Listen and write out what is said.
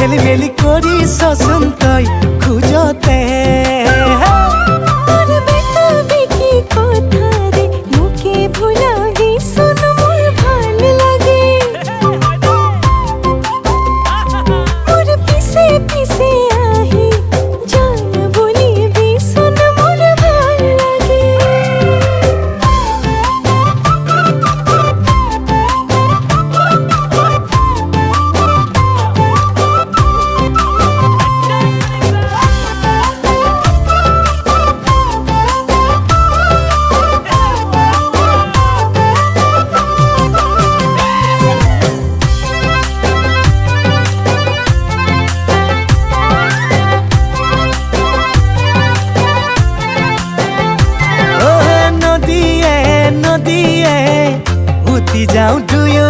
মেলি মেলি করি শোষণ তই খুঁজতে তোর বেটা বেকি কথা রে মুখে ভুলাবি শোন মোর ভাল লাগে মোর পিছে পিছে আহি জান বলিবি শোন মোর ভাল লাগে নদীয়ে নদীয়ে উঠি যাওঁ দুয়ো